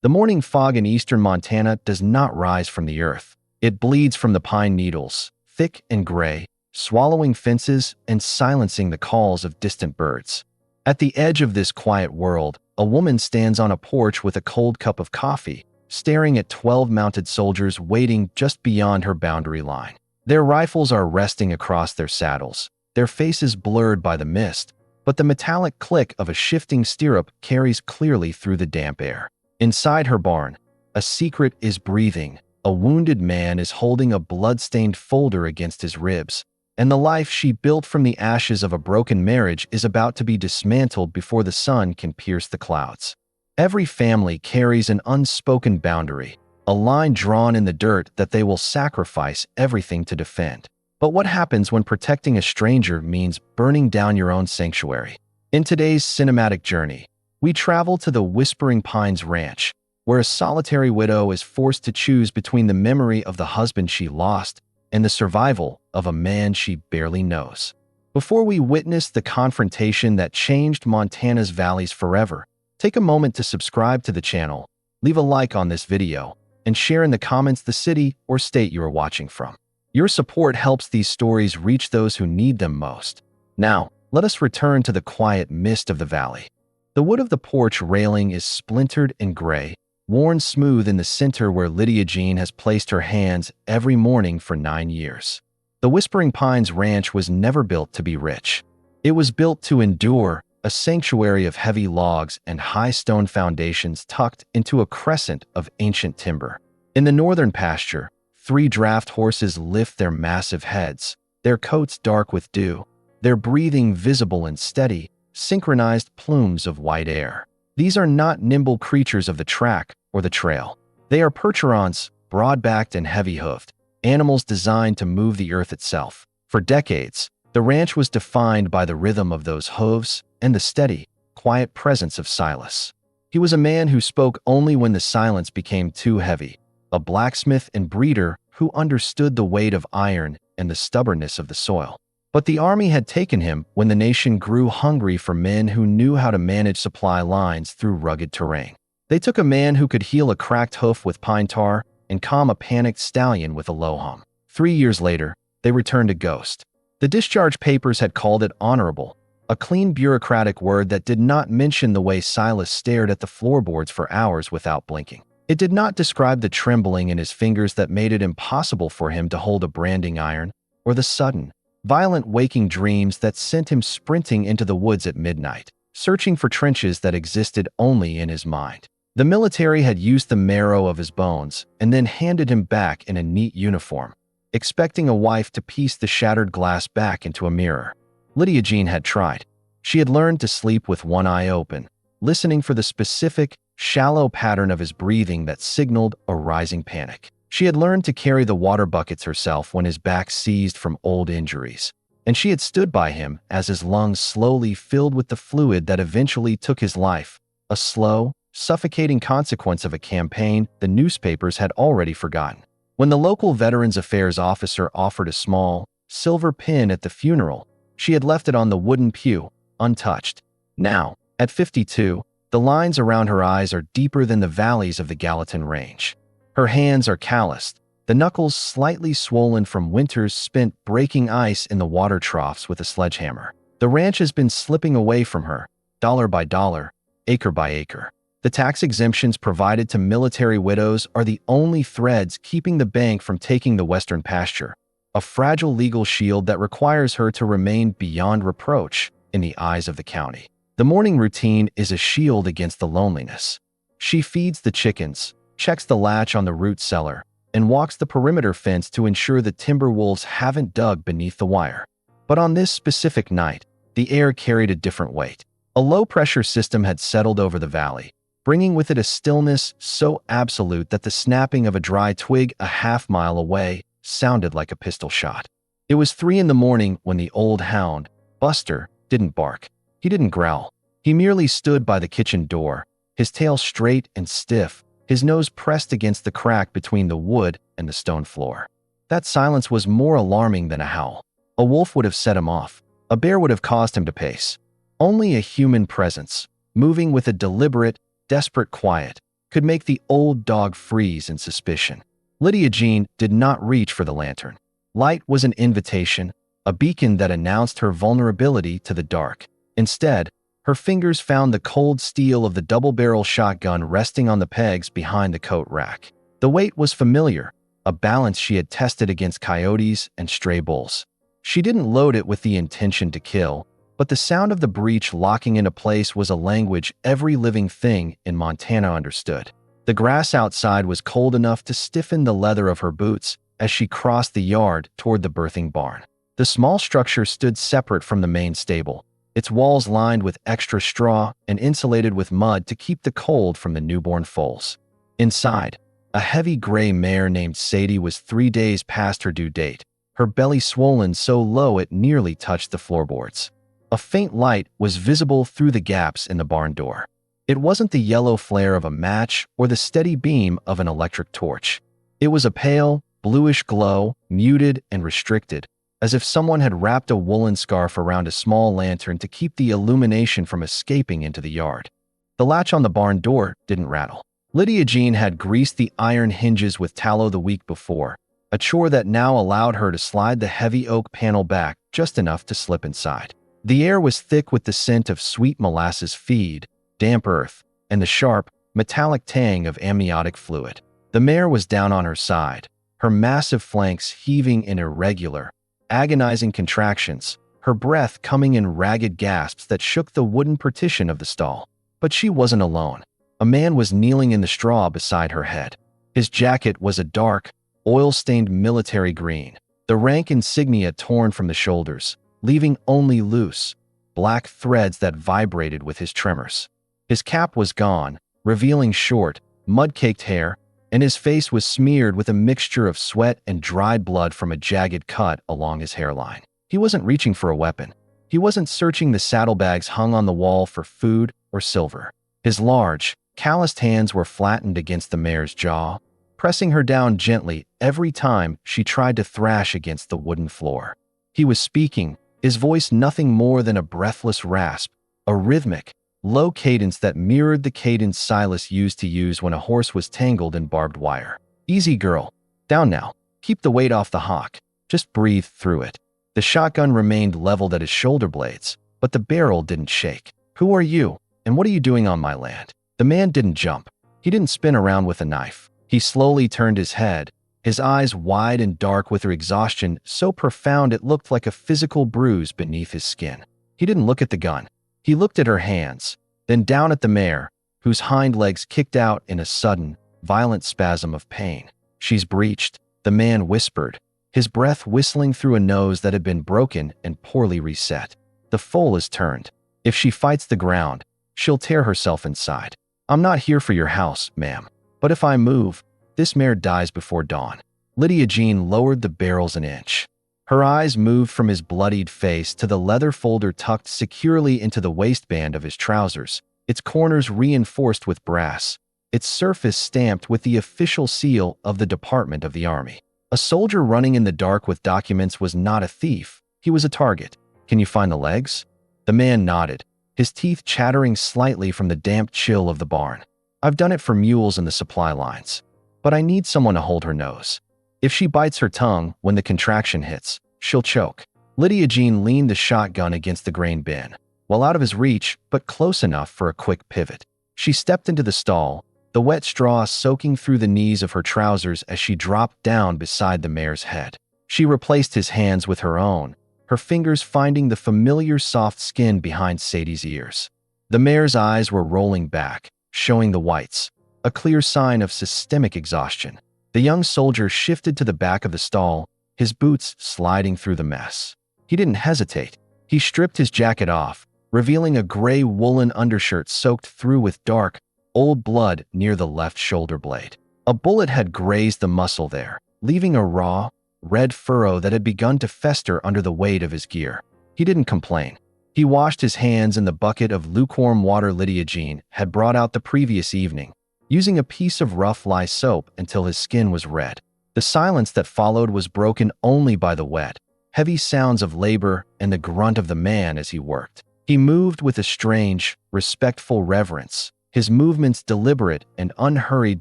The morning fog in eastern Montana does not rise from the earth. It bleeds from the pine needles, thick and gray, swallowing fences and silencing the calls of distant birds. At the edge of this quiet world, a woman stands on a porch with a cold cup of coffee, staring at 12 mounted soldiers waiting just beyond her boundary line. Their rifles are resting across their saddles, their faces blurred by the mist, but the metallic click of a shifting stirrup carries clearly through the damp air. Inside her barn, a secret is breathing. A wounded man is holding a blood-stained folder against his ribs, and the life she built from the ashes of a broken marriage is about to be dismantled before the sun can pierce the clouds. Every family carries an unspoken boundary, a line drawn in the dirt that they will sacrifice everything to defend. But what happens when protecting a stranger means burning down your own sanctuary? In today's cinematic journey, we travel to the Whispering Pines Ranch, where a solitary widow is forced to choose between the memory of the husband she lost and the survival of a man she barely knows. Before we witness the confrontation that changed Montana's valleys forever, take a moment to subscribe to the channel, leave a like on this video, and share in the comments the city or state you are watching from. Your support helps these stories reach those who need them most. Now, let us return to the quiet mist of the valley. The wood of the porch railing is splintered and gray, worn smooth in the center where Lydia Gene has placed her hands every morning for 9 years. The Whispering Pines Ranch was never built to be rich. It was built to endure, a sanctuary of heavy logs and high stone foundations tucked into a crescent of ancient timber. In the northern pasture, 3 draft horses lift their massive heads, their coats dark with dew, their breathing visible and steady, synchronized plumes of white air. These are not nimble creatures of the track or the trail. They are percherons, broad-backed and heavy-hoofed, animals designed to move the earth itself. For decades, the ranch was defined by the rhythm of those hooves and the steady, quiet presence of Silas. He was a man who spoke only when the silence became too heavy, a blacksmith and breeder who understood the weight of iron and the stubbornness of the soil. But the army had taken him when the nation grew hungry for men who knew how to manage supply lines through rugged terrain. They took a man who could heal a cracked hoof with pine tar and calm a panicked stallion with a low hum. 3 years later, they returned a ghost. The discharge papers had called it honorable, a clean bureaucratic word that did not mention the way Silas stared at the floorboards for hours without blinking. It did not describe the trembling in his fingers that made it impossible for him to hold a branding iron, or the sudden, violent waking dreams that sent him sprinting into the woods at midnight, searching for trenches that existed only in his mind. The military had used the marrow of his bones and then handed him back in a neat uniform, expecting a wife to piece the shattered glass back into a mirror. Lydia Gene had tried. She had learned to sleep with one eye open, listening for the specific, shallow pattern of his breathing that signaled a rising panic. She had learned to carry the water buckets herself when his back seized from old injuries, and she had stood by him as his lungs slowly filled with the fluid that eventually took his life, a slow, suffocating consequence of a campaign the newspapers had already forgotten. When the local Veterans Affairs officer offered a small, silver pin at the funeral, she had left it on the wooden pew, untouched. Now, at 52, the lines around her eyes are deeper than the valleys of the Gallatin Range. Her hands are calloused, the knuckles slightly swollen from winters spent breaking ice in the water troughs with a sledgehammer. The ranch has been slipping away from her, dollar by dollar, acre by acre. The tax exemptions provided to military widows are the only threads keeping the bank from taking the western pasture, a fragile legal shield that requires her to remain beyond reproach in the eyes of the county. The morning routine is a shield against the loneliness. She feeds the chickens, checks the latch on the root cellar, and walks the perimeter fence to ensure the timber wolves haven't dug beneath the wire. But on this specific night, the air carried a different weight. A low-pressure system had settled over the valley, bringing with it a stillness so absolute that the snapping of a dry twig a half-mile away sounded like a pistol shot. It was 3 in the morning when the old hound, Buster, didn't bark. He didn't growl. He merely stood by the kitchen door, his tail straight and stiff, his nose pressed against the crack between the wood and the stone floor. That silence was more alarming than a howl. A wolf would have set him off. A bear would have caused him to pace. Only a human presence, moving with a deliberate, desperate quiet, could make the old dog freeze in suspicion. Lydia Gene did not reach for the lantern. Light was an invitation, a beacon that announced her vulnerability to the dark. Instead, her fingers found the cold steel of the double-barrel shotgun resting on the pegs behind the coat rack. The weight was familiar, a balance she had tested against coyotes and stray bulls. She didn't load it with the intention to kill, but the sound of the breech locking into place was a language every living thing in Montana understood. The grass outside was cold enough to stiffen the leather of her boots as she crossed the yard toward the birthing barn. The small structure stood separate from the main stable, its walls lined with extra straw and insulated with mud to keep the cold from the newborn foals. Inside, a heavy gray mare named Sadie was 3 days past her due date, her belly swollen so low it nearly touched the floorboards. A faint light was visible through the gaps in the barn door. It wasn't the yellow flare of a match or the steady beam of an electric torch. It was a pale, bluish glow, muted and restricted, as if someone had wrapped a woolen scarf around a small lantern to keep the illumination from escaping into the yard. The latch on the barn door didn't rattle. Lydia Gene had greased the iron hinges with tallow the week before, a chore that now allowed her to slide the heavy oak panel back just enough to slip inside. The air was thick with the scent of sweet molasses feed, damp earth, and the sharp, metallic tang of amniotic fluid. The mare was down on her side, her massive flanks heaving in irregular, agonizing contractions, her breath coming in ragged gasps that shook the wooden partition of the stall. But she wasn't alone. A man was kneeling in the straw beside her head. His jacket was a dark, oil-stained military green, the rank insignia torn from the shoulders, leaving only loose, black threads that vibrated with his tremors. His cap was gone, revealing short, mud-caked hair, and his face was smeared with a mixture of sweat and dried blood from a jagged cut along his hairline. He wasn't reaching for a weapon. He wasn't searching the saddlebags hung on the wall for food or silver. His large, calloused hands were flattened against the mare's jaw, pressing her down gently every time she tried to thrash against the wooden floor. He was speaking, his voice nothing more than a breathless rasp, a rhythmic, low cadence that mirrored the cadence Silas used to use when a horse was tangled in barbed wire. "Easy, girl. Down now. Keep the weight off the hock. Just breathe through it." The shotgun remained leveled at his shoulder blades, but the barrel didn't shake. "Who are you, and what are you doing on my land?" The man didn't jump. He didn't spin around with a knife. He slowly turned his head, his eyes wide and dark with her exhaustion so profound it looked like a physical bruise beneath his skin. He didn't look at the gun. He looked at her hands, then down at the mare, whose hind legs kicked out in a sudden, violent spasm of pain. "She's breached," the man whispered, his breath whistling through a nose that had been broken and poorly reset. "The foal is turned. If she fights the ground, she'll tear herself inside. I'm not here for your house, ma'am. But if I move, this mare dies before dawn." Lydia Gene lowered the barrels an inch. Her eyes moved from his bloodied face to the leather folder tucked securely into the waistband of his trousers, its corners reinforced with brass, its surface stamped with the official seal of the Department of the Army. A soldier running in the dark with documents was not a thief. He was a target. "Can you find the legs?" The man nodded, his teeth chattering slightly from the damp chill of the barn. "I've done it for mules in the supply lines. But I need someone to hold her nose. If she bites her tongue when the contraction hits, she'll choke." Lydia Gene leaned the shotgun against the grain bin, well out of his reach but close enough for a quick pivot. She stepped into the stall, the wet straw soaking through the knees of her trousers as she dropped down beside the mare's head. She replaced his hands with her own, her fingers finding the familiar soft skin behind Sadie's ears. The mare's eyes were rolling back, showing the whites, a clear sign of systemic exhaustion. The young soldier shifted to the back of the stall, his boots sliding through the mess. He didn't hesitate. He stripped his jacket off, revealing a gray woolen undershirt soaked through with dark, old blood near the left shoulder blade. A bullet had grazed the muscle there, leaving a raw, red furrow that had begun to fester under the weight of his gear. He didn't complain. He washed his hands in the bucket of lukewarm water Lydia Gene had brought out the previous evening, using a piece of rough lye soap until his skin was red. The silence that followed was broken only by the wet, heavy sounds of labor and the grunt of the man as he worked. He moved with a strange, respectful reverence, his movements deliberate and unhurried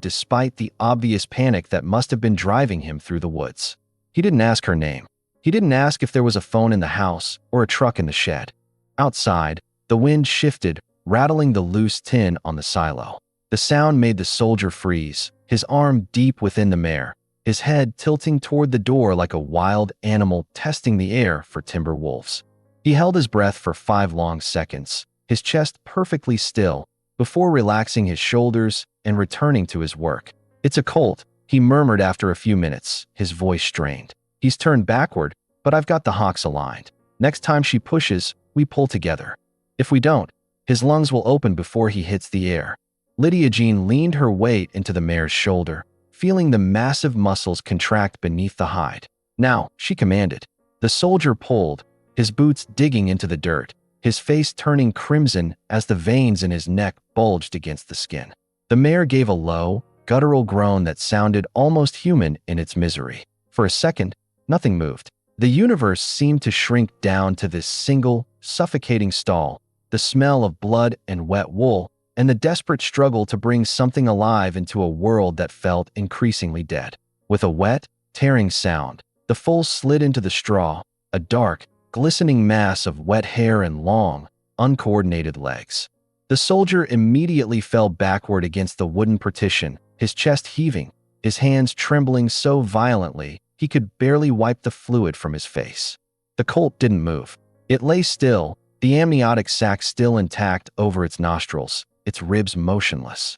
despite the obvious panic that must have been driving him through the woods. He didn't ask her name. He didn't ask if there was a phone in the house or a truck in the shed. Outside, the wind shifted, rattling the loose tin on the silo. The sound made the soldier freeze, his arm deep within the mare, his head tilting toward the door like a wild animal testing the air for timber wolves. He held his breath for 5 long seconds, his chest perfectly still, before relaxing his shoulders and returning to his work. "It's a colt," he murmured after a few minutes, his voice strained. "He's turned backward, but I've got the hocks aligned. Next time she pushes, we pull together. If we don't, his lungs will open before he hits the air." Lydia Gene leaned her weight into the mare's shoulder, feeling the massive muscles contract beneath the hide. "Now," she commanded. The soldier pulled, his boots digging into the dirt, his face turning crimson as the veins in his neck bulged against the skin. The mare gave a low, guttural groan that sounded almost human in its misery. For a second, nothing moved. The universe seemed to shrink down to this single, suffocating stall, the smell of blood and wet wool, and the desperate struggle to bring something alive into a world that felt increasingly dead. With a wet, tearing sound, the foal slid into the straw, a dark, glistening mass of wet hair and long, uncoordinated legs. The soldier immediately fell backward against the wooden partition, his chest heaving, his hands trembling so violently he could barely wipe the fluid from his face. The colt didn't move. It lay still, the amniotic sac still intact over its nostrils, its ribs motionless.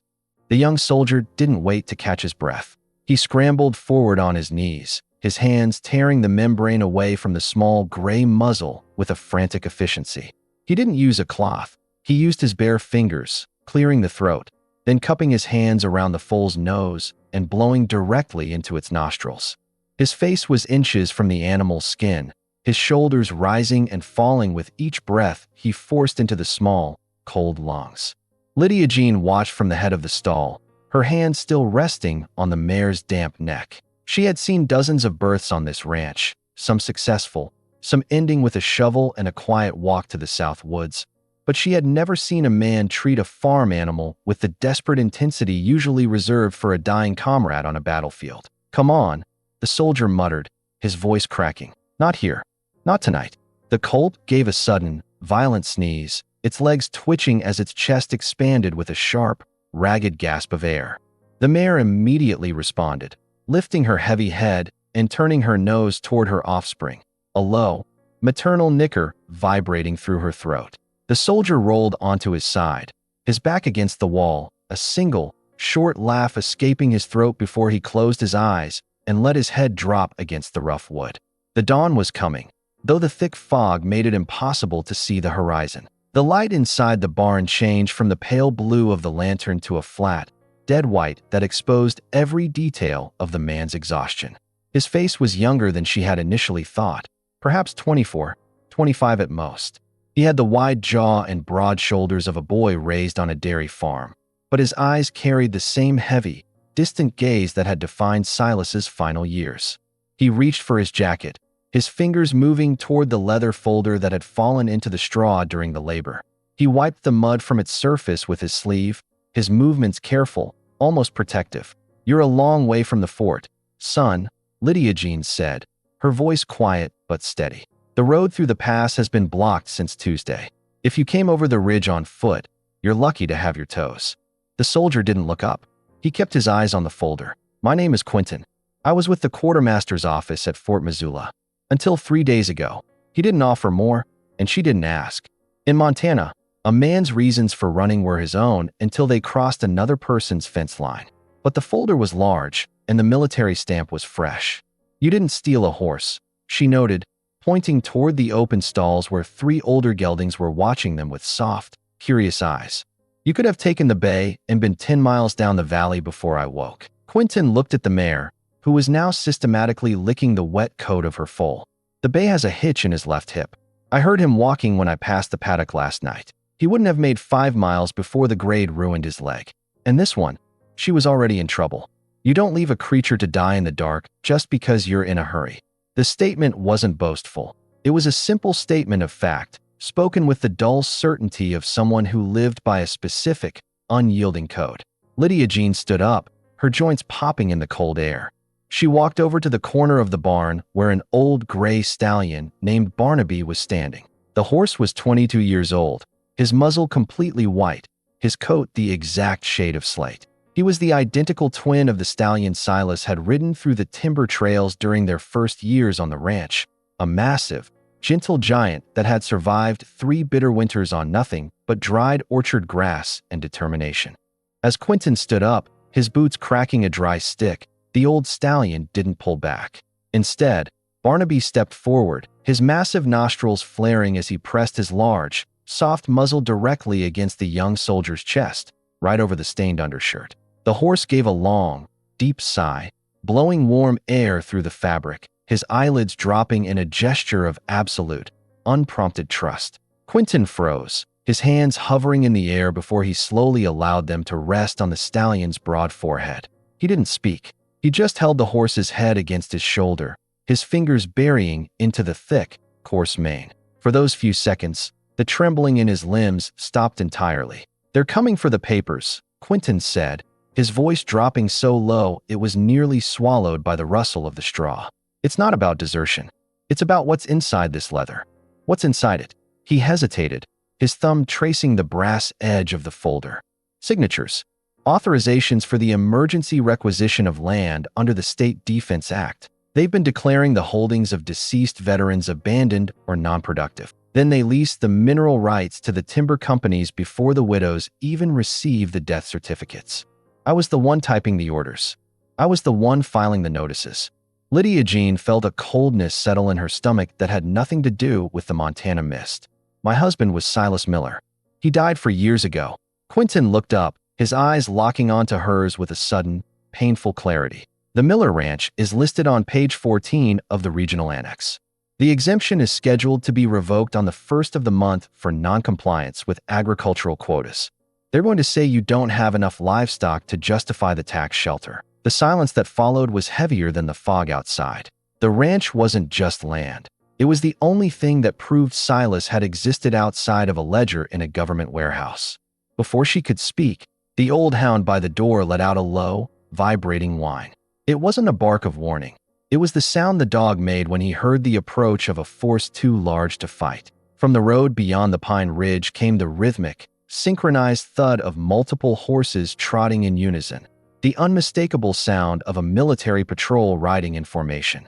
The young soldier didn't wait to catch his breath. He scrambled forward on his knees, his hands tearing the membrane away from the small gray muzzle with a frantic efficiency. He didn't use a cloth. He used his bare fingers, clearing the throat, then cupping his hands around the foal's nose and blowing directly into its nostrils. His face was inches from the animal's skin, his shoulders rising and falling with each breath he forced into the small, cold lungs. Lydia Gene watched from the head of the stall, her hand still resting on the mare's damp neck. She had seen dozens of births on this ranch, some successful, some ending with a shovel and a quiet walk to the south woods, but she had never seen a man treat a farm animal with the desperate intensity usually reserved for a dying comrade on a battlefield. "Come on," the soldier muttered, his voice cracking. "Not here. Not tonight." The colt gave a sudden, violent sneeze, its legs twitching as its chest expanded with a sharp, ragged gasp of air. The mare immediately responded, lifting her heavy head and turning her nose toward her offspring, a low, maternal nicker vibrating through her throat. The soldier rolled onto his side, his back against the wall, a single, short laugh escaping his throat before he closed his eyes and let his head drop against the rough wood. The dawn was coming, though the thick fog made it impossible to see the horizon. The light inside the barn changed from the pale blue of the lantern to a flat, dead white that exposed every detail of the man's exhaustion. His face was younger than she had initially thought, perhaps 24, 25 at most. He had the wide jaw and broad shoulders of a boy raised on a dairy farm, but his eyes carried the same heavy, distant gaze that had defined Silas's final years. He reached for his jacket, his fingers moving toward the leather folder that had fallen into the straw during the labor. He wiped the mud from its surface with his sleeve, his movements careful, almost protective. "You're a long way from the fort, son," Lydia Gene said, her voice quiet but steady. "The road through the pass has been blocked since Tuesday. If you came over the ridge on foot, you're lucky to have your toes." The soldier didn't look up. He kept his eyes on the folder. "My name is Quinton. I was with the quartermaster's office at Fort Missoula. Until 3 days ago." He didn't offer more, and she didn't ask. In Montana, a man's reasons for running were his own until they crossed another person's fence line. But the folder was large, and the military stamp was fresh. "You didn't steal a horse," she noted, pointing toward the open stalls where 3 older geldings were watching them with soft, curious eyes. "You could have taken the bay and been 10 miles down the valley before I woke." Quinton looked at the mare, who was now systematically licking the wet coat of her foal. "The bay has a hitch in his left hip. I heard him walking when I passed the paddock last night. He wouldn't have made 5 miles before the grade ruined his leg. And this one, she was already in trouble. You don't leave a creature to die in the dark just because you're in a hurry." The statement wasn't boastful. It was a simple statement of fact, spoken with the dull certainty of someone who lived by a specific, unyielding coat. Lydia Gene stood up, her joints popping in the cold air. She walked over to the corner of the barn where an old gray stallion named Barnaby was standing. The horse was 22 years old, his muzzle completely white, his coat the exact shade of slate. He was the identical twin of the stallion Silas had ridden through the timber trails during their first years on the ranch, a massive, gentle giant that had survived 3 bitter winters on nothing but dried orchard grass and determination. As Quinton stood up, his boots cracking a dry stick, the old stallion didn't pull back. Instead, Barnaby stepped forward, his massive nostrils flaring as he pressed his large, soft muzzle directly against the young soldier's chest, right over the stained undershirt. The horse gave a long, deep sigh, blowing warm air through the fabric, his eyelids dropping in a gesture of absolute, unprompted trust. Quinton froze, his hands hovering in the air before he slowly allowed them to rest on the stallion's broad forehead. He didn't speak. He just held the horse's head against his shoulder, his fingers burying into the thick, coarse mane. For those few seconds, the trembling in his limbs stopped entirely. "They're coming for the papers," Quinton said, his voice dropping so low it was nearly swallowed by the rustle of the straw. "It's not about desertion. It's about what's inside this leather. What's inside it?" He hesitated, his thumb tracing the brass edge of the folder. "Signatures. Authorizations for the emergency requisition of land under the State Defense Act. They've been declaring the holdings of deceased veterans abandoned or non-productive. Then they leased the mineral rights to the timber companies before the widows even received the death certificates. I was the one typing the orders. I was the one filing the notices." Lydia Gene felt a coldness settle in her stomach that had nothing to do with the Montana mist. "My husband was Silas Miller. He died 4 years ago." Quinton looked up, his eyes locking onto hers with a sudden, painful clarity. "The Miller Ranch is listed on page 14 of the regional annex. The exemption is scheduled to be revoked on the 1st of the month for noncompliance with agricultural quotas. They're going to say you don't have enough livestock to justify the tax shelter." The silence that followed was heavier than the fog outside. The ranch wasn't just land. It was the only thing that proved Silas had existed outside of a ledger in a government warehouse. Before she could speak, the old hound by the door let out a low, vibrating whine. It wasn't a bark of warning. It was the sound the dog made when he heard the approach of a force too large to fight. From the road beyond the Pine Ridge came the rhythmic, synchronized thud of multiple horses trotting in unison, the unmistakable sound of a military patrol riding in formation.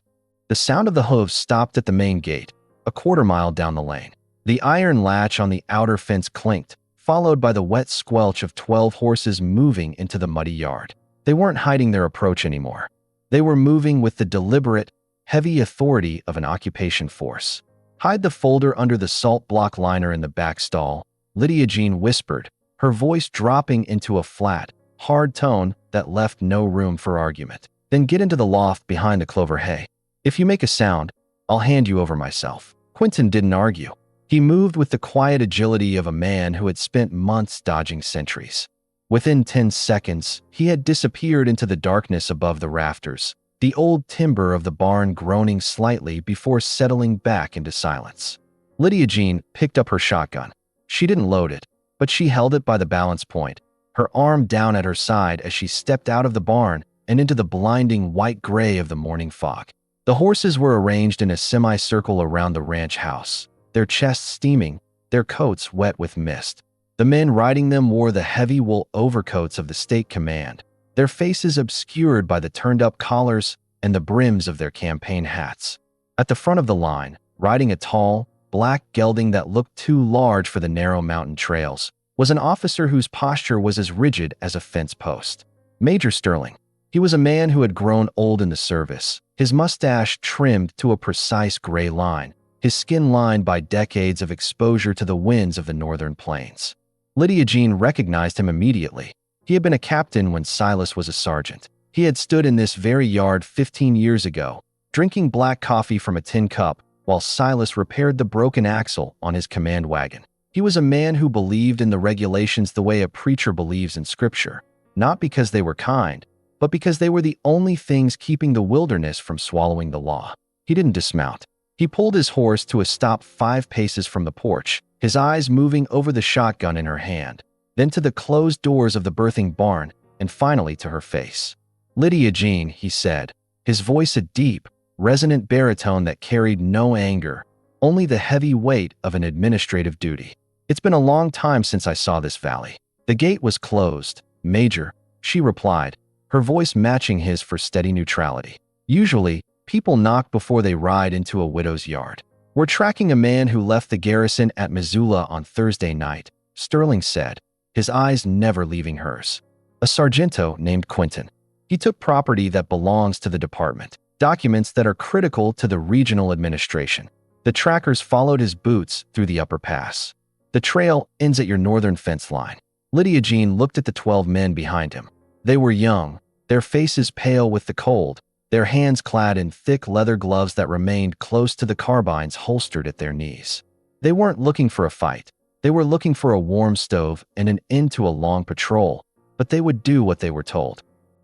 The sound of the hooves stopped at the main gate, a quarter-mile down the lane. The iron latch on the outer fence clinked, followed by the wet squelch of 12 horses moving into the muddy yard. They weren't hiding their approach anymore. They were moving with the deliberate, heavy authority of an occupation force. "Hide the folder under the salt block liner in the back stall," Lydia Gene whispered, her voice dropping into a flat, hard tone that left no room for argument. "Then get into the loft behind the clover hay. If you make a sound, I'll hand you over myself." Quinton didn't argue. He moved with the quiet agility of a man who had spent months dodging sentries. Within 10 seconds, he had disappeared into the darkness above the rafters, the old timber of the barn groaning slightly before settling back into silence. Lydia Gene picked up her shotgun. She didn't load it, but she held it by the balance point, her arm down at her side as she stepped out of the barn and into the blinding white gray of the morning fog. The horses were arranged in a semicircle around the ranch house, their chests steaming, their coats wet with mist. The men riding them wore the heavy wool overcoats of the state command, their faces obscured by the turned-up collars and the brims of their campaign hats. At the front of the line, riding a tall, black gelding that looked too large for the narrow mountain trails, was an officer whose posture was as rigid as a fence post. Major Sterling. He was a man who had grown old in the service, his mustache trimmed to a precise gray line, his skin lined by decades of exposure to the winds of the northern plains. Lydia Gene recognized him immediately. He had been a captain when Silas was a sergeant. He had stood in this very yard 15 years ago, drinking black coffee from a tin cup, while Silas repaired the broken axle on his command wagon. He was a man who believed in the regulations the way a preacher believes in scripture, not because they were kind, but because they were the only things keeping the wilderness from swallowing the law. He didn't dismount. He pulled his horse to a stop 5 paces from the porch, his eyes moving over the shotgun in her hand. then to the closed doors of the birthing barn, and finally to her face. "Lydia Gene," he said, his voice a deep, resonant baritone that carried no anger, only the heavy weight of an administrative duty. "It's been a long time since I saw this valley." "The gate was closed, Major," she replied, her voice matching his for steady neutrality. "Usually, people knock before they ride into a widow's yard." "We're tracking a man who left the garrison at Missoula on Thursday night," Sterling said, his eyes never leaving hers. "A sargento named Quinton. He took property that belongs to the department, documents that are critical to the regional administration. The trackers followed his boots through the upper pass. The trail ends at your northern fence line." Lydia Gene looked at the 12 men behind him. They were young, their faces pale with the cold, their hands clad in thick leather gloves that remained close to the carbines holstered at their knees. They weren't looking for a fight. They were looking for a warm stove and an end to a long patrol, but they would do what they were told.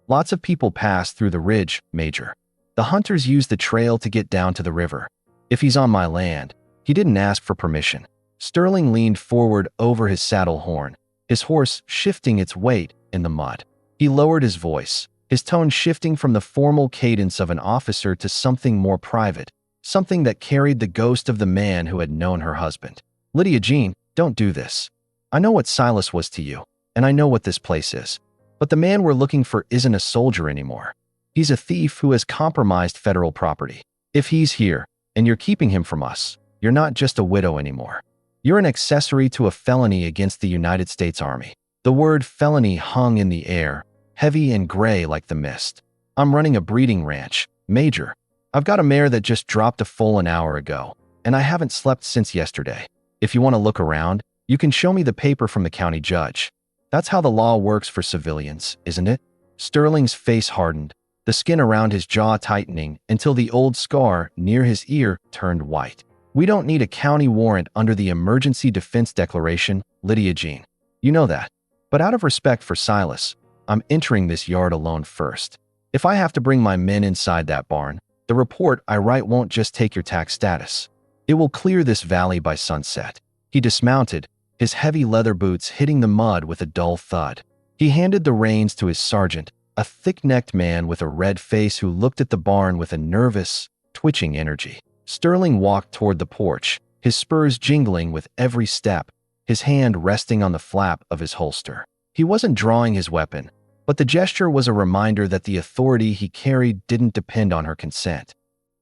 "Lots of people pass through the ridge, Major. The hunters use the trail to get down to the river. If he's on my land, he didn't ask for permission." Sterling leaned forward over his saddle horn, his horse shifting its weight in the mud. He lowered his voice, his tone shifting from the formal cadence of an officer to something more private, something that carried the ghost of the man who had known her husband. "Lydia Gene, don't do this. I know what Silas was to you, and I know what this place is. But the man we're looking for isn't a soldier anymore. He's a thief who has compromised federal property. If he's here, and you're keeping him from us, you're not just a widow anymore. You're an accessory to a felony against the United States Army." The word felony hung in the air, heavy and gray like the mist. "I'm running a breeding ranch, Major. I've got a mare that just dropped a foal an hour ago, and I haven't slept since yesterday. If you want to look around, you can show me the paper from the county judge. That's how the law works for civilians, isn't it?" Sterling's face hardened, the skin around his jaw tightening until the old scar near his ear turned white. "We don't need a county warrant under the Emergency Defense Declaration, Lydia Gene. You know that. But out of respect for Silas, I'm entering this yard alone first. If I have to bring my men inside that barn, the report I write won't just take your tax status. It will clear this valley by sunset." He dismounted, his heavy leather boots hitting the mud with a dull thud. He handed the reins to his sergeant, a thick-necked man with a red face who looked at the barn with a nervous, twitching energy. Sterling walked toward the porch, his spurs jingling with every step, his hand resting on the flap of his holster. He wasn't drawing his weapon, but the gesture was a reminder that the authority he carried didn't depend on her consent.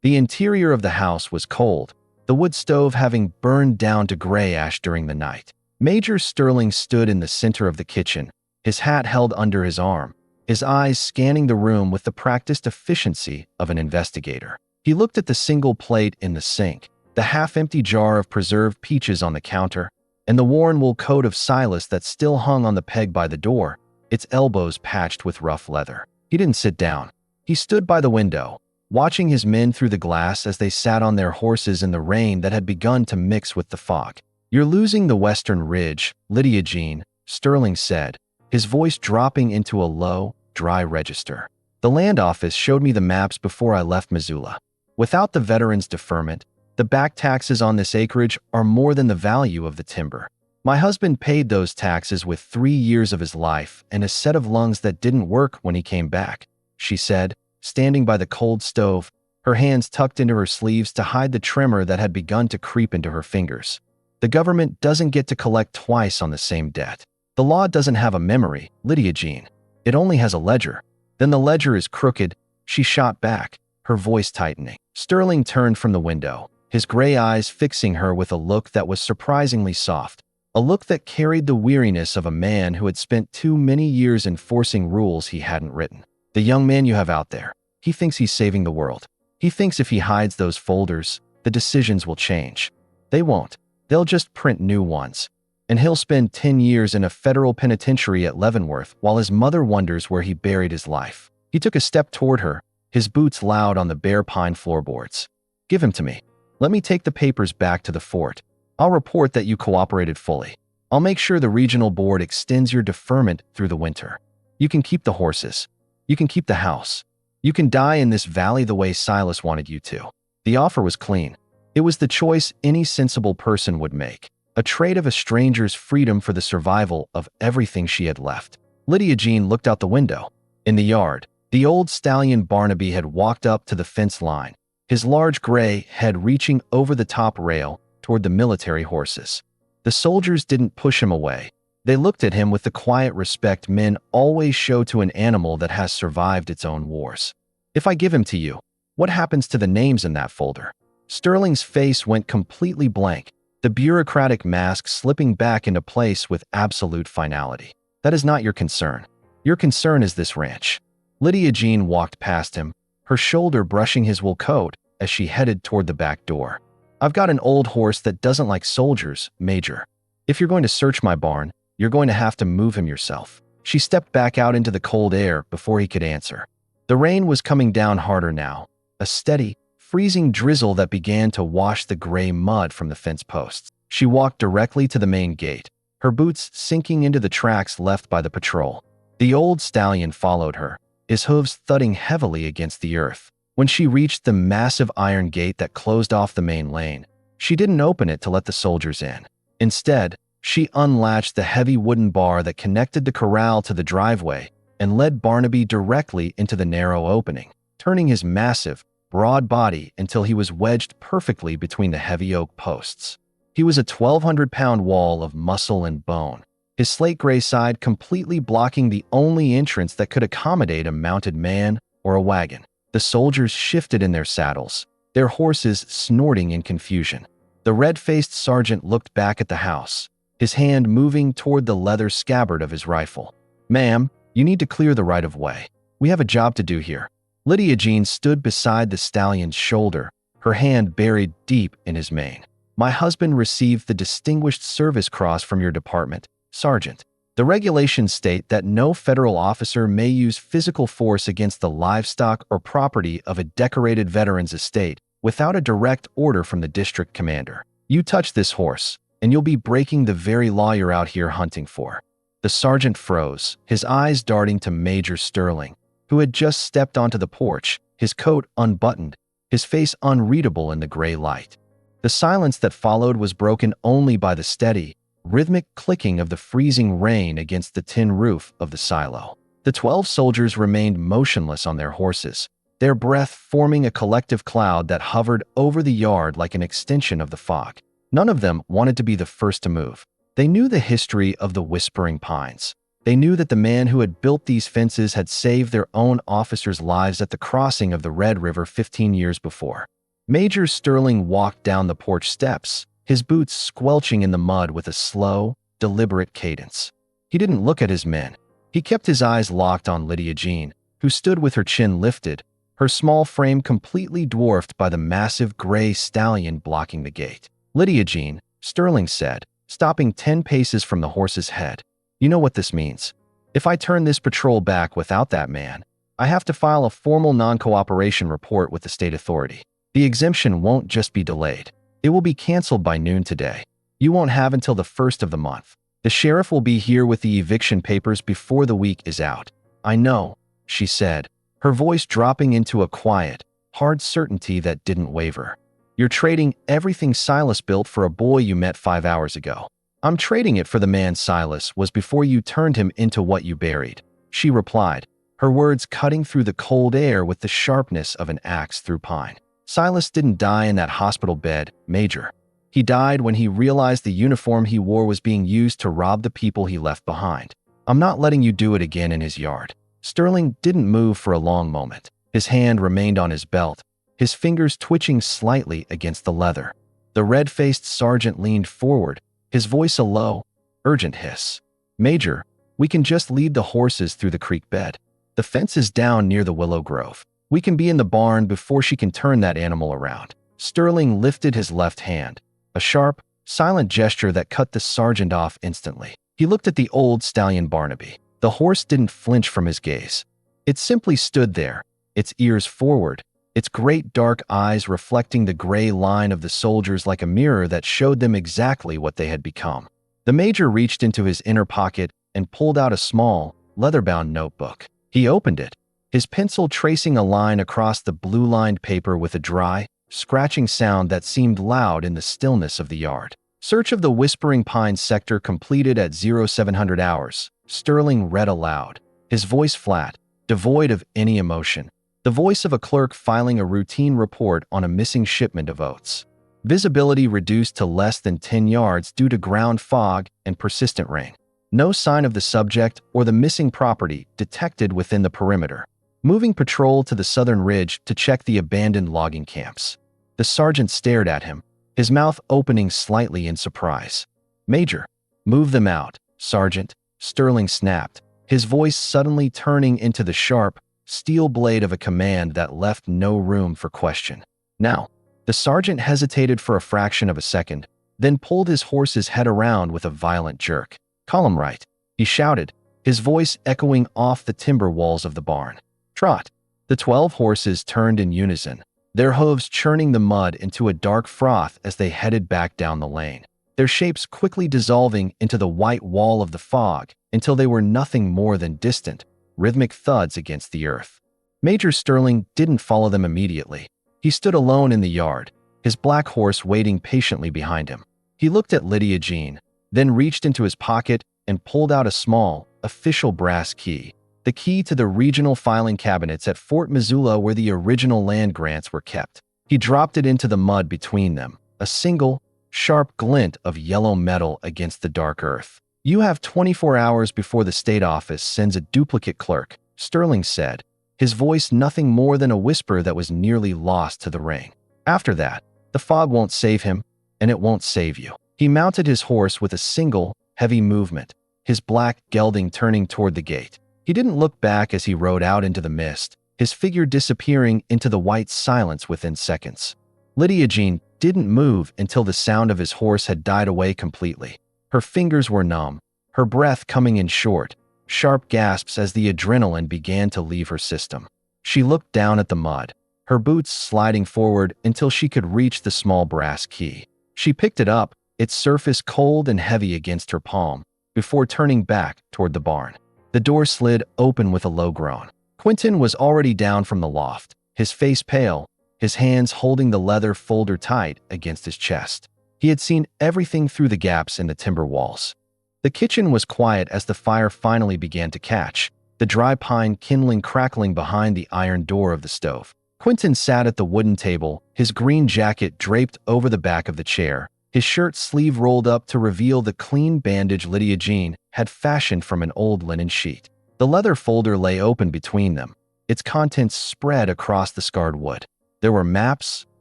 The interior of the house was cold, the wood stove having burned down to gray ash during the night. Major Sterling stood in the center of the kitchen, his hat held under his arm, his eyes scanning the room with the practiced efficiency of an investigator. He looked at the single plate in the sink, the half-empty jar of preserved peaches on the counter, and the worn wool coat of Silas that still hung on the peg by the door, its elbows patched with rough leather. He didn't sit down. He stood by the window, watching his men through the glass as they sat on their horses in the rain that had begun to mix with the fog. "You're losing the western ridge, Lydia Gene," Sterling said, his voice dropping into a low, dry register. "The land office showed me the maps before I left Missoula. Without the veterans' deferment, the back taxes on this acreage are more than the value of the timber. My husband paid those taxes with 3 years of his life and a set of lungs that didn't work when he came back," she said, standing by the cold stove, her hands tucked into her sleeves to hide the tremor that had begun to creep into her fingers. "The government doesn't get to collect twice on the same debt. The law doesn't have a memory, Lydia Gene. It only has a ledger. Then the ledger is crooked," she shot back, her voice tightening. Sterling turned from the window, his gray eyes fixing her with a look that was surprisingly soft, a look that carried the weariness of a man who had spent too many years enforcing rules he hadn't written. "The young man you have out there, he thinks he's saving the world. He thinks if he hides those folders, the decisions will change. They won't. They'll just print new ones. And he'll spend 10 years in a federal penitentiary at Leavenworth while his mother wonders where he buried his life." He took a step toward her, his boots loud on the bare pine floorboards. "Give him to me. Let me take the papers back to the fort. I'll report that you cooperated fully. I'll make sure the regional board extends your deferment through the winter. You can keep the horses. You can keep the house. You can die in this valley the way Silas wanted you to." The offer was clean. It was the choice any sensible person would make. a trade of a stranger's freedom for the survival of everything she had left. Lydia Gene looked out the window. In the yard, the old stallion Barnaby had walked up to the fence line, his large gray head reaching over the top rail toward the military horses. The soldiers didn't push him away. They looked at him with the quiet respect men always show to an animal that has survived its own wars. "If I give him to you, what happens to the names in that folder?" Sterling's face went completely blank, the bureaucratic mask slipping back into place with absolute finality. "That is not your concern. Your concern is this ranch." Lydia Gene walked past him, her shoulder brushing his wool coat as she headed toward the back door. "I've got an old horse that doesn't like soldiers, Major. If you're going to search my barn, you're going to have to move him yourself." She stepped back out into the cold air before he could answer. The rain was coming down harder now, a steady, freezing drizzle that began to wash the gray mud from the fence posts. She walked directly to the main gate, her boots sinking into the tracks left by the patrol. The old stallion followed her, his hooves thudding heavily against the earth. When she reached the massive iron gate that closed off the main lane, she didn't open it to let the soldiers in. Instead, she unlatched the heavy wooden bar that connected the corral to the driveway and led Barnaby directly into the narrow opening, turning his massive, broad body until he was wedged perfectly between the heavy oak posts. He was a 1,200-pound wall of muscle and bone, his slate gray side completely blocking the only entrance that could accommodate a mounted man or a wagon. The soldiers shifted in their saddles, their horses snorting in confusion. The red-faced sergeant looked back at the house, his hand moving toward the leather scabbard of his rifle. "Ma'am, you need to clear the right-of-way. We have a job to do here." Lydia Gene stood beside the stallion's shoulder, her hand buried deep in his mane. "My husband received the Distinguished Service Cross from your department, Sergeant. The regulations state that no federal officer may use physical force against the livestock or property of a decorated veteran's estate without a direct order from the district commander. You touch this horse, and you'll be breaking the very law you're out here hunting for." The sergeant froze, his eyes darting to Major Sterling, who had just stepped onto the porch, his coat unbuttoned, his face unreadable in the gray light. The silence that followed was broken only by the steady, rhythmic clicking of the freezing rain against the tin roof of the silo. The 12 soldiers remained motionless on their horses, their breath forming a collective cloud that hovered over the yard like an extension of the fog. None of them wanted to be the first to move. They knew the history of the Whispering Pines. They knew that the man who had built these fences had saved their own officers' lives at the crossing of the Red River 15 years before. Major Sterling walked down the porch steps, his boots squelching in the mud with a slow, deliberate cadence. He didn't look at his men. He kept his eyes locked on Lydia Gene, who stood with her chin lifted, her small frame completely dwarfed by the massive gray stallion blocking the gate. "Lydia Gene," Sterling said, stopping 10 paces from the horse's head. "You know what this means. If I turn this patrol back without that man, I have to file a formal non-cooperation report with the state authority. The exemption won't just be delayed. It will be canceled by noon today. You won't have until the 1st of the month. The sheriff will be here with the eviction papers before the week is out." "I know," she said, her voice dropping into a quiet, hard certainty that didn't waver. "You're trading everything Silas built for a boy you met 5 hours ago." "I'm trading it for the man Silas was before you turned him into what you buried," she replied, her words cutting through the cold air with the sharpness of an axe through pine. "Silas didn't die in that hospital bed, Major. He died when he realized the uniform he wore was being used to rob the people he left behind. I'm not letting you do it again in his yard." Sterling didn't move for a long moment. His hand remained on his belt, his fingers twitching slightly against the leather. The red-faced sergeant leaned forward, his voice a low, urgent hiss. "Major, we can just lead the horses through the creek bed. The fence is down near the willow grove. We can be in the barn before she can turn that animal around." Sterling lifted his left hand, a sharp, silent gesture that cut the sergeant off instantly. He looked at the old stallion Barnaby. The horse didn't flinch from his gaze. It simply stood there, its ears forward, its great dark eyes reflecting the gray line of the soldiers like a mirror that showed them exactly what they had become. The major reached into his inner pocket and pulled out a small, leather-bound notebook. He opened it, his pencil tracing a line across the blue-lined paper with a dry, scratching sound that seemed loud in the stillness of the yard. Search of the Whispering Pines sector completed at 0700 hours. Sterling read aloud, his voice flat, devoid of any emotion. The voice of a clerk filing a routine report on a missing shipment of oats. Visibility reduced to less than 10 yards due to ground fog and persistent rain. No sign of the subject or the missing property detected within the perimeter. Moving patrol to the southern ridge to check the abandoned logging camps. The sergeant stared at him, his mouth opening slightly in surprise. "Major, move them out, Sergeant," Sterling snapped, his voice suddenly turning into the sharp, steel blade of a command that left no room for question. "Now." The sergeant hesitated for a fraction of a second, then pulled his horse's head around with a violent jerk. "Column right," he shouted, his voice echoing off the timber walls of the barn. "Trot." The 12 horses turned in unison, their hooves churning the mud into a dark froth as they headed back down the lane, their shapes quickly dissolving into the white wall of the fog until they were nothing more than distant, rhythmic thuds against the earth. Major Sterling didn't follow them immediately. He stood alone in the yard, his black horse waiting patiently behind him. He looked at Lydia Gene, then reached into his pocket and pulled out a small, official brass key, the key to the regional filing cabinets at Fort Missoula where the original land grants were kept. He dropped it into the mud between them, a single, sharp glint of yellow metal against the dark earth. "You have 24 hours before the state office sends a duplicate clerk," Sterling said, his voice nothing more than a whisper that was nearly lost to the rain. "After that, the fog won't save him, and it won't save you." He mounted his horse with a single, heavy movement, his black gelding turning toward the gate. He didn't look back as he rode out into the mist, his figure disappearing into the white silence within seconds. Lydia Gene didn't move until the sound of his horse had died away completely. Her fingers were numb, her breath coming in short, sharp gasps as the adrenaline began to leave her system. She looked down at the mud, her boots sliding forward until she could reach the small brass key. She picked it up, its surface cold and heavy against her palm, before turning back toward the barn. The door slid open with a low groan. Quinton was already down from the loft, his face pale, his hands holding the leather folder tight against his chest. He had seen everything through the gaps in the timber walls. The kitchen was quiet as the fire finally began to catch, the dry pine kindling crackling behind the iron door of the stove. Quinton sat at the wooden table, his green jacket draped over the back of the chair, his shirt sleeve rolled up to reveal the clean bandage Lydia Gene had fashioned from an old linen sheet. The leather folder lay open between them, its contents spread across the scarred wood. There were maps,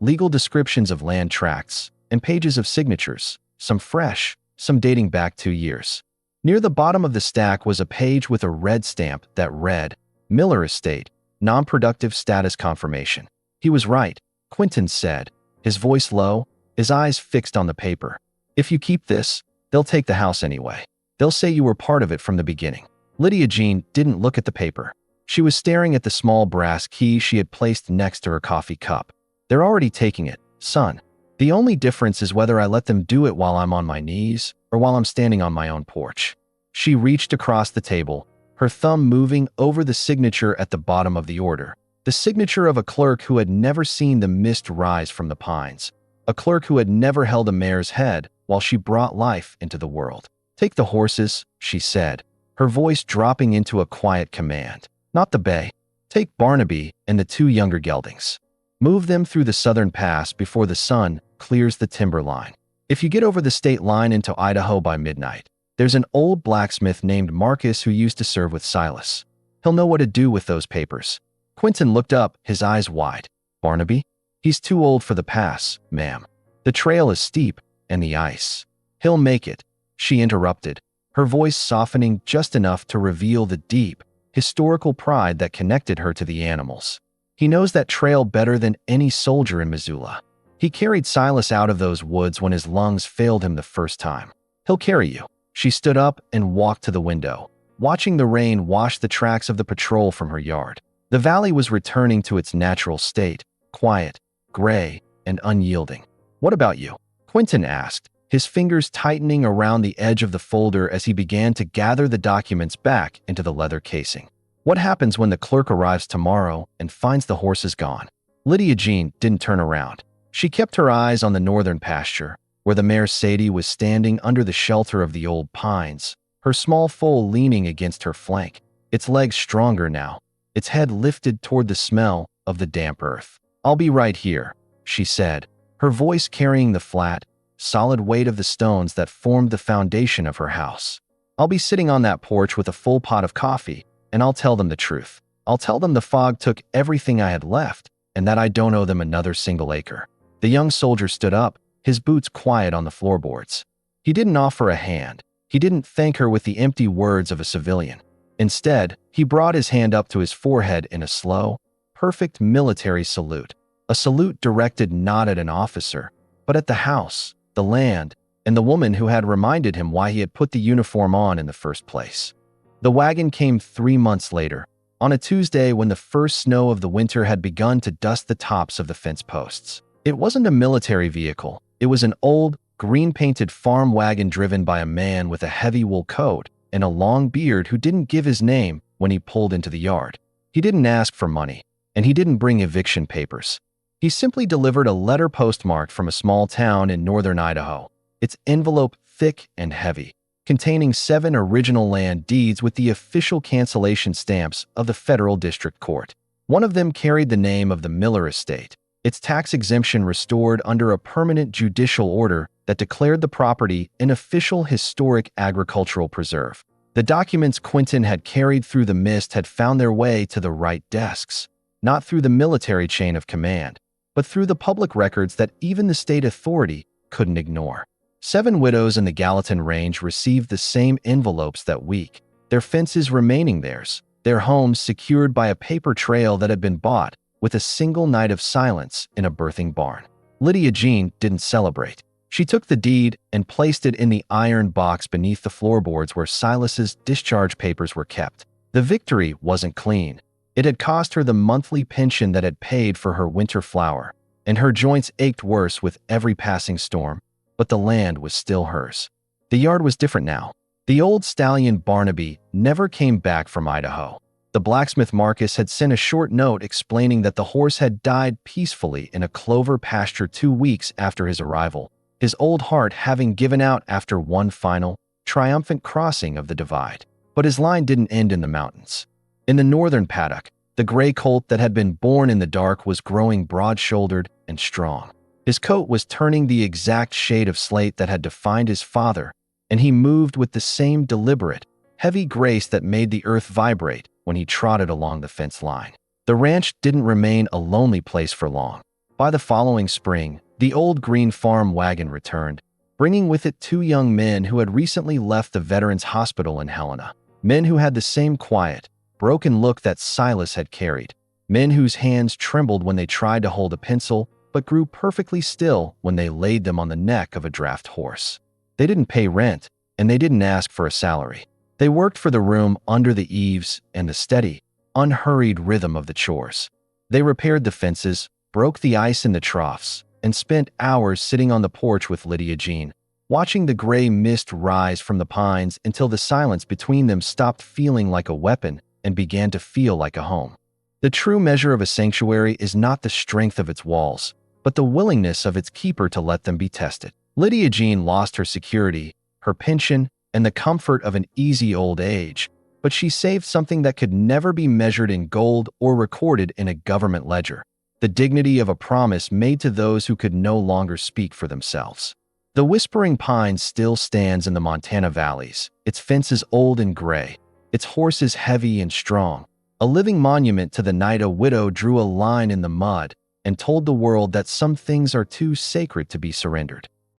legal descriptions of land tracts, and pages of signatures, some fresh, some dating back 2 years. Near the bottom of the stack was a page with a red stamp that read, "Miller Estate, non-productive status confirmation." "He was right," Quinton said, his voice low, his eyes fixed on the paper. "If you keep this, they'll take the house anyway. They'll say you were part of it from the beginning." Lydia Gene didn't look at the paper. She was staring at the small brass key she had placed next to her coffee cup. "They're already taking it, son. The only difference is whether I let them do it while I'm on my knees or while I'm standing on my own porch." She reached across the table, her thumb moving over the signature at the bottom of the order. The signature of a clerk who had never seen the mist rise from the pines. A clerk who had never held a mare's head while she brought life into the world. "Take the horses," she said, her voice dropping into a quiet command. "Not the bay. Take Barnaby and the 2 younger geldings. Move them through the southern pass before the sun clears the timber line. If you get over the state line into Idaho by midnight, there's an old blacksmith named Marcus who used to serve with Silas. He'll know what to do with those papers." Quinton looked up, his eyes wide. "Barnaby? He's too old for the pass, ma'am. The trail is steep, and the ice." "He'll make it," she interrupted, her voice softening just enough to reveal the deep, historical pride that connected her to the animals. "He knows that trail better than any soldier in Missoula. He carried Silas out of those woods when his lungs failed him the first time. He'll carry you." She stood up and walked to the window, watching the rain wash the tracks of the patrol from her yard. The valley was returning to its natural state, quiet, gray, and unyielding. "What about you?" Quinton asked, his fingers tightening around the edge of the folder as he began to gather the documents back into the leather casing. "What happens when the clerk arrives tomorrow and finds the horses gone?" Lydia Gene didn't turn around. She kept her eyes on the northern pasture, where the mare Sadie was standing under the shelter of the old pines, her small foal leaning against her flank, its legs stronger now, its head lifted toward the smell of the damp earth. "I'll be right here," she said, her voice carrying the flat, solid weight of the stones that formed the foundation of her house. "I'll be sitting on that porch with a full pot of coffee, and I'll tell them the truth. I'll tell them the fog took everything I had left, and that I don't owe them another single acre." The young soldier stood up, his boots quiet on the floorboards. He didn't offer a hand. He didn't thank her with the empty words of a civilian. Instead, he brought his hand up to his forehead in a slow, perfect military salute. A salute directed not at an officer, but at the house, the land, and the woman who had reminded him why he had put the uniform on in the first place. The wagon came 3 months later, on a Tuesday when the first snow of the winter had begun to dust the tops of the fence posts. It wasn't a military vehicle. It was an old, green-painted farm wagon driven by a man with a heavy wool coat and a long beard who didn't give his name when he pulled into the yard. He didn't ask for money, and he didn't bring eviction papers. He simply delivered a letter postmarked from a small town in northern Idaho, its envelope thick and heavy, containing 7 original land deeds with the official cancellation stamps of the federal district court. One of them carried the name of the Miller estate, its tax exemption restored under a permanent judicial order that declared the property an official historic agricultural preserve. The documents Quinton had carried through the mist had found their way to the right desks, not through the military chain of command, but through the public records that even the state authority couldn't ignore. 7 widows in the Gallatin Range received the same envelopes that week, their fences remaining theirs, their homes secured by a paper trail that had been bought with a single night of silence in a birthing barn. Lydia Gene didn't celebrate. She took the deed and placed it in the iron box beneath the floorboards where Silas's discharge papers were kept. The victory wasn't clean. It had cost her the monthly pension that had paid for her winter flour, and her joints ached worse with every passing storm, but the land was still hers. The yard was different now. The old stallion Barnaby never came back from Idaho. The blacksmith Marcus had sent a short note explaining that the horse had died peacefully in a clover pasture 2 weeks after his arrival, his old heart having given out after one final, triumphant crossing of the divide. But his line didn't end in the mountains. In the northern paddock, the gray colt that had been born in the dark was growing broad-shouldered and strong. His coat was turning the exact shade of slate that had defined his father, and he moved with the same deliberate, heavy grace that made the earth vibrate when he trotted along the fence line. The ranch didn't remain a lonely place for long. By the following spring, the old green farm wagon returned, bringing with it 2 young men who had recently left the Veterans Hospital in Helena. Men who had the same quiet, broken look that Silas had carried. Men whose hands trembled when they tried to hold a pencil, but grew perfectly still when they laid them on the neck of a draft horse. They didn't pay rent, and they didn't ask for a salary. They worked for the room under the eaves and the steady, unhurried rhythm of the chores. They repaired the fences, broke the ice in the troughs, and spent hours sitting on the porch with Lydia Gene, watching the gray mist rise from the pines until the silence between them stopped feeling like a weapon and began to feel like a home. The true measure of a sanctuary is not the strength of its walls, but the willingness of its keeper to let them be tested. Lydia Gene lost her security, her pension, and the comfort of an easy old age, but she saved something that could never be measured in gold or recorded in a government ledger: the dignity of a promise made to those who could no longer speak for themselves. The Whispering Pine still stands in the Montana valleys, its fences old and gray, its horses heavy and strong, a living monument to the night a widow drew a line in the mud and told the world that some things are too sacred to be surrendered.